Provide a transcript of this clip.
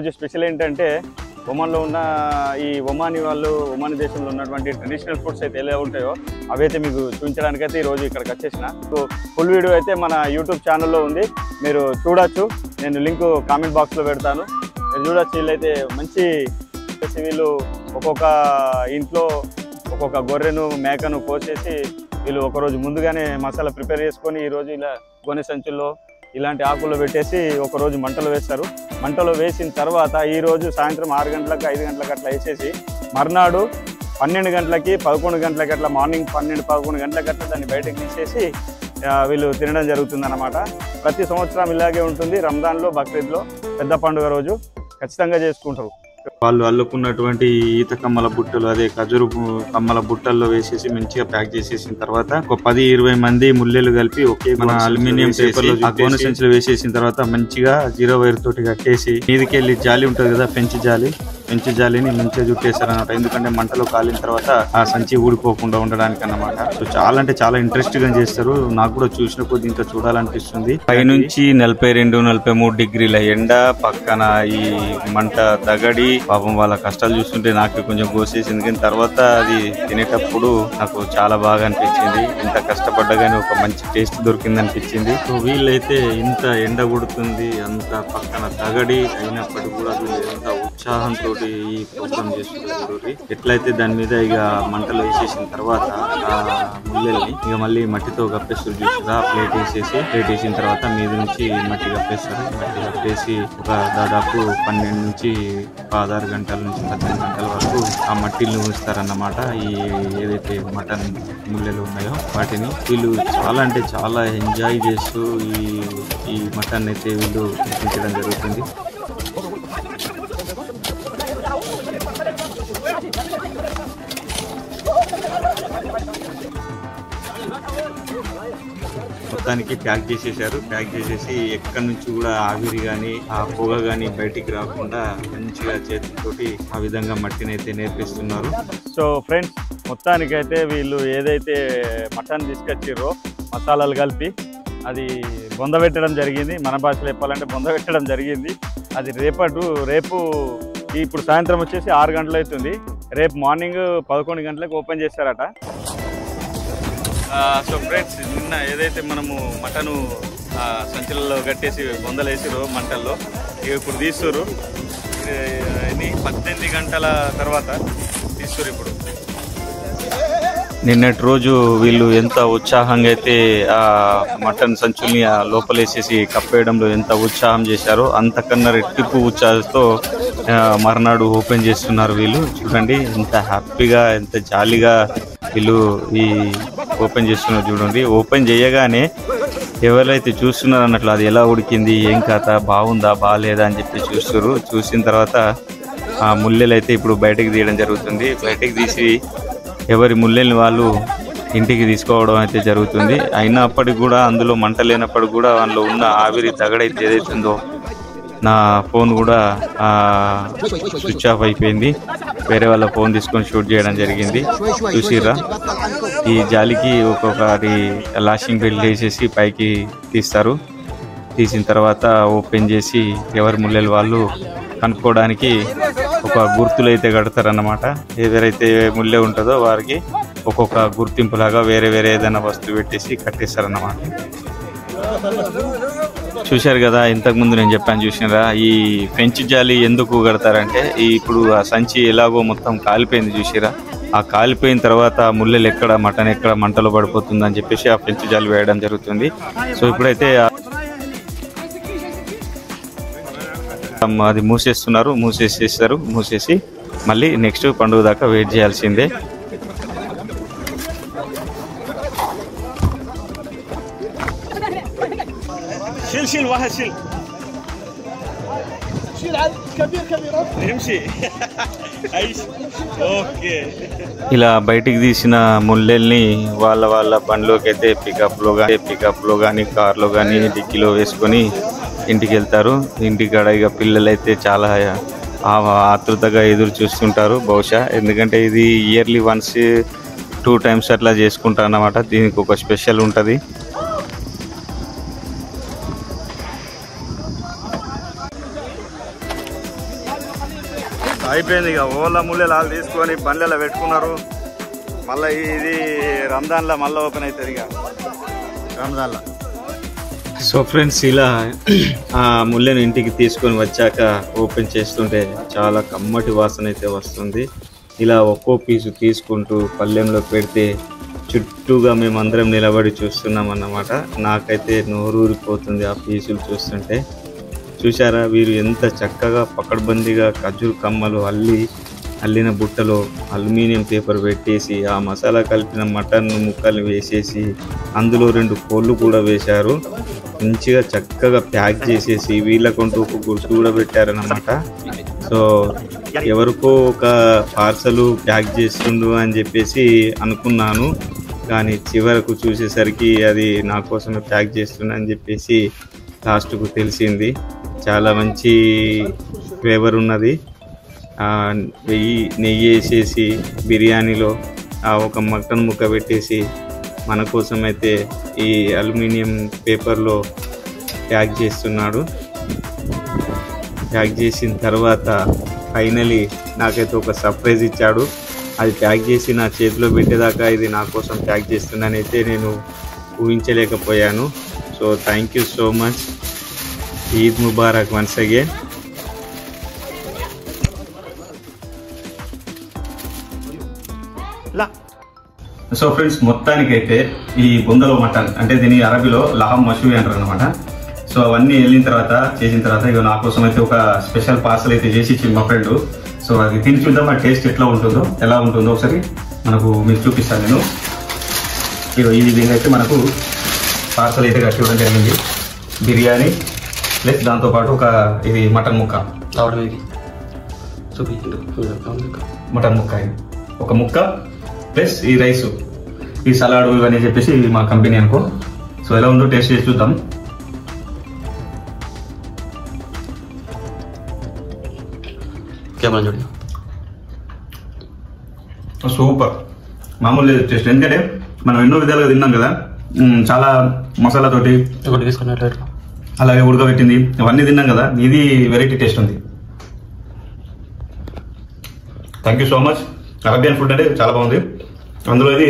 రోజు స్పెషల్ ఏంటంటే ఒమాన్లో ఉన్న ఈ ఒమానీ వాళ్ళు ఒమానీ దేశంలో ఉన్నటువంటి ట్రెడిషనల్ ఫుడ్స్ అయితే ఎలా ఉంటాయో అవైతే మీకు చూపించడానికైతే ఈరోజు ఇక్కడికి వచ్చేసిన. సో ఫుల్ వీడియో అయితే మన యూట్యూబ్ ఛానల్లో ఉంది, మీరు చూడొచ్చు. నేను లింక్ కామెంట్ బాక్స్లో పెడతాను, మీరు చూడొచ్చు. వీళ్ళైతే మంచి వీళ్ళు ఒక్కొక్క ఇంట్లో ఒక్కొక్క గొర్రెను మేకను కోసేసి వీళ్ళు ఒకరోజు ముందుగానే మసాలా ప్రిపేర్ చేసుకొని ఈరోజు ఇలా గోనె సంచుల్లో ఇలాంటి ఆకుల్లో పెట్టేసి ఒకరోజు మంటలో వేస్తారు. మంటలో వేసిన తర్వాత ఈరోజు సాయంత్రం 6 గంటలకు 5 గంటలకు అట్లా వేసేసి మర్నాడు 12 గంటలకి 11 గంటలకి అట్లా మార్నింగ్ 12-11 గంటలకి అట్లా దాన్ని బయటకు తీసేసి వీళ్ళు తినడం జరుగుతుంది అన్నమాట. ప్రతి సంవత్సరం ఇలాగే ఉంటుంది. రంజాన్లో బక్రీద్లో పెద్ద పండుగ రోజు ఖచ్చితంగా చేసుకుంటారు. వాళ్ళు అల్లుకున్నటువంటి ఈత కమ్మల బుట్టలు, అదే ఖజూరు కమ్మల బుట్టల్లో వేసేసి మంచిగా ప్యాక్ చేసేసిన తర్వాత ఒక 10-20 మంది ముల్లెలు కలిపి ఒకే మన అల్యూమినియం పేపర్ లో గోనె సంచులు వేసేసిన తర్వాత మంచిగా 0 వైర్ తోటి కట్టేసి మీదకెళ్ళి జాలి ఉంటుంది కదా, పెంచి జాలిని మంచిగా చుట్టేస్తారు అన్నమాట. ఎందుకంటే మంటలో కాలిన తర్వాత ఆ సంచి ఊడిపోకుండా ఉండడానికి అన్నమాట. సో చాలా అంటే చాలా ఇంట్రెస్ట్ గా చేస్తారు. నాకు కూడా చూసిన కొద్ది ఇంకా చూడాలనిపిస్తుంది. పైనుంచి 42-43 డిగ్రీల ఎండ, పక్కన ఈ మంట దగడి, పాపం వాళ్ళ కష్టాలు చూస్తుంటే నాకు కొంచెం కోసేసింది. కానీ తర్వాత అది తినేటప్పుడు నాకు చాలా బాగా అనిపించింది. ఇంత కష్టపడ్డగానే ఒక మంచి టేస్ట్ దొరికింది అనిపించింది. సో వీళ్ళైతే ఇంత ఎండ కొడుతుంది, అంత పక్కన దగడి అయినప్పటికీ కూడా వీళ్ళు ఎంత ఉత్సాహంతో ఈ ప్రోగ్రామ్ చేస్తున్నారు. ఎట్లయితే దాని మీద ఇక మంటలు వేసేసిన తర్వాత ఆ ముల్లెల్ని ఇక మళ్ళీ మట్టితో కప్పేస్తారు. చూసారా, ప్లేట్ వేసిన తర్వాత మీద నుంచి మట్టి కప్పేస్తారు. మట్టి కప్పేసి ఒక దాదాపు 12 నుంచి 16 గంటల నుంచి 18 గంటల వరకు ఆ మట్టిని ఉంచుతారన్నమాట. ఈ ఏదైతే మటన్ ముల్లెలు ఉన్నాయో వాటిని వీళ్ళు చాలా అంటే చాలా ఎంజాయ్ చేస్తూ ఈ మటన్ అయితే వీళ్ళు తినడం జరుగుతుంది. మొత్తానికి ప్యాక్ చేసేసారు. ప్యాక్ చేసేసి ఎక్కడి నుంచి కూడా ఆవిరి కానీ ఆ పొగ కానీ బయటికి రాకుండా మంచిగా చేతితోటి ఆ విధంగా మట్టిని అయితే నేర్పిస్తున్నారు. సో ఫ్రెండ్స్, మొత్తానికైతే వీళ్ళు ఏదైతే మటన్ తీసుకొచ్చిర్రో మసాలాలు కలిపి అది బొందబెట్టడం జరిగింది. మన భాషలో చెప్పాలంటే బొందబెట్టడం జరిగింది. అది రేపు ఇప్పుడు సాయంత్రం వచ్చేసి 6 గంటలు అవుతుంది. రేపు మార్నింగ్ 11 గంటలకు ఓపెన్ చేస్తారట. సో ఫ్రెండ్స్, నిన్న ఏదైతే మనము మటను సంచులలో కట్టేసి బొందలు వేసిరో మంటల్లో ఇప్పుడు తీస్తురు. 18 గంటల తర్వాత తీస్తురు. ఇప్పుడు నిన్నటి రోజు వీళ్ళు ఎంత ఉత్సాహంగా అయితే ఆ మటన్ సంచుల్ని లోపలేసేసి కప్పేయడంలో ఎంత ఉత్సాహం చేశారో అంతకన్నా రెట్టింపు ఉత్సాహంతో మర్నాడు ఓపెన్ చేస్తున్నారు. వీళ్ళు చూడండి ఎంత హ్యాపీగా, ఎంత జాలీగా వీళ్ళు ఈ ఓపెన్ చేస్తున్నారు. చూడండి, ఓపెన్ చేయగానే ఎవరైతే చూస్తున్నారు అన్నట్లు అది ఎలా ఉడికింది, ఏం కథ, బాగుందా బాగాలేదా అని చెప్పి చూస్తారు. చూసిన తర్వాత ఆ ముల్లెలు అయితే ఇప్పుడు బయటకు తీయడం జరుగుతుంది. బయటకు తీసి ఎవరి ముల్లెల్ని వాళ్ళు ఇంటికి తీసుకోవడం అయితే జరుగుతుంది. అయినప్పటికీ కూడా అందులో మంట లేనప్పటికీ కూడా అందులో ఉన్న ఆవిరి దగడైతే ఏదైతుందో నా ఫోన్ కూడా స్విచ్ ఆఫ్ అయిపోయింది. వేరే వాళ్ళ ఫోన్ తీసుకొని షూట్ చేయడం జరిగింది. చూసిర్రా, ఈ జాలికి ఒక్కొక్కటి లాషింగ్ బెల్ట్ వేసేసి పైకి తీస్తారు. తీసిన తర్వాత ఓపెన్ చేసి ఎవరి ముల్లెలు వాళ్ళు కనుక్కోవడానికి ఒక గుర్తులు అయితే కడతారన్నమాట. ఎవరైతే ముల్లె ఉంటుందో వారికి ఒక్కొక్క గుర్తింపులాగా వేరే ఏదైనా వస్తువు పెట్టేసి కట్టేస్తారన్నమాట. చూశారు కదా, ఇంతకుముందు నేను చెప్పాను చూసినారా, ఈ ఫ్రెంచ్ జాలి ఎందుకు కడతారంటే ఇప్పుడు ఆ సంచి ఎలాగో మొత్తం కాలిపోయింది చూసిరా, ఆ కాలిపోయిన తర్వాత ముల్లెలు ఎక్కడ మటన్ ఎక్కడ మంటలో పడిపోతుందని చెప్పేసి ఆ ఫ్రెంచ్ జాలి వేయడం జరుగుతుంది. సో ఇప్పుడైతే అది మూసేసి మళ్ళీ నెక్స్ట్ పండుగ దాకా వెయిట్ చేయాల్సిందే. ఇలా బయటికి తీసిన ముల్లెల్ని వాళ్ళ బండ్లోకి అయితే పికప్లో కానీ కార్లో కానీ డిక్కీలో వేసుకొని ఇంటికి వెళ్తారు. ఇంటికాడ ఇక పిల్లలు అయితే చాలా ఆతృతగా ఎదురు చూస్తుంటారు బహుశా. ఎందుకంటే ఇది ఇయర్లీ వన్స్ 2 టైమ్స్ అట్లా చేసుకుంటారు అన్నమాట. దీనికి ఒక స్పెషల్ ఉంటుంది. అయిపోయింది ఇక ఓళ్ళ ముళ్ళలు వాళ్ళు తీసుకొని పల్లెలో పెట్టుకున్నారు. మళ్ళీ ఇది రంజాన్లో మళ్ళీ ఓపెన్ అవుతుంది ఇక రంజాన్లో. సో ఫ్రెండ్స్, ఇలా ఆ ముళ్ళను ఇంటికి తీసుకొని వచ్చాక ఓపెన్ చేస్తుంటే చాలా కమ్మటి వాసన అయితే వస్తుంది. ఇలా ఒక్కో పీసు తీసుకుంటూ పళ్ళెంలో పెడితే చుట్టూగా మేమందరం నిలబడి చూస్తున్నాం అన్నమాట. నాకైతే నోరూరిపోతుంది ఆ పీసులు చూస్తుంటే. చూసారా, వీరు ఎంత చక్కగా పకడ్బందీగా ఖర్జూర కమ్మలు అల్లిన బుట్టలో అల్యూమినియం పేపర్ పెట్టేసి ఆ మసాలా కలిపిన మటన్ ముక్కలు వేసేసి అందులో 2 కోళ్ళు కూడా వేశారు. మంచిగా చక్కగా ప్యాక్ చేసేసి వీళ్ళకంటూ ఒక గుర్తు కూడా పెట్టారన్నమాట. సో ఎవరికో ఒక పార్సల్ ప్యాక్ చేస్తుండు అని చెప్పేసి అనుకున్నాను, కానీ చివరకు చూసేసరికి అది నా కోసమే ప్యాక్ చేస్తున్నా అని చెప్పేసి లాస్ట్కు తెలిసింది. చాలా మంచి ఫ్లేవర్ ఉన్నది. నెయ్యి వేసేసి బిర్యానీలో ఒక మటన్ ముక్క పెట్టేసి మన కోసం అయితే ఈ అల్యూమినియం పేపర్లో ప్యాక్ చేస్తున్నాడు. ప్యాక్ చేసిన తర్వాత ఫైనలీ నాకైతే ఒక సర్ప్రైజ్ ఇచ్చాడు. అది ప్యాక్ చేసి నా చేతిలో పెట్టేదాకా ఇది నా కోసం ప్యాక్ చేస్తుందని అయితే నేను ఊహించలేకపోయాను. So thank you so much. Eid ముబారక్ వన్స్ అగైన్. సో ఫ్రెండ్స్, మొత్తానికైతే ఈ బొందలో మటన్ అంటే దీని అరబీలో లహం మషూయి అంటారు అనమాట. సో అవన్నీ వెళ్ళిన తర్వాత చేసిన తర్వాత ఇక నా కోసం అయితే ఒక స్పెషల్ పార్సల్ అయితే చేసి ఇచ్చింది మా ఫ్రెండ్. సో అది తిని చూద్దాం ఆ టేస్ట్ ఎలా ఉంటుందో ఒకసారి మీకు చూపిస్తాను నేను. ఈ విధంగా అయితే మనకు పార్సల్ అయితే కట్టి ఇవ్వడం జరిగింది. బిర్యానీ ప్లస్ దాంతోపాటు ఇది మటన్ ముక్క, మటన్ ముక్క ఒక ముక్క ప్లస్ ఈ రైసు, ఈ సలాడ్ ఇవన్నీ చెప్పేసి మా కంపెనీ అనుకో. సో ఎలా ఉందో టేస్ట్ చేసి చూద్దాం. సూపర్, మామూలు లేదు టేస్ట్. ఎందుకంటే మనం ఎన్నో విధాలుగా తిన్నాం కదా, చాలా మసాలాతోటి అలాగే ఉడకబెట్టింది అవన్నీ తిన్నాం కదా, ఇది వెరైటీ టేస్ట్ ఉంది. Thank you so much. Arabian food అంటే చాలా బాగుంది. అందులో ఇది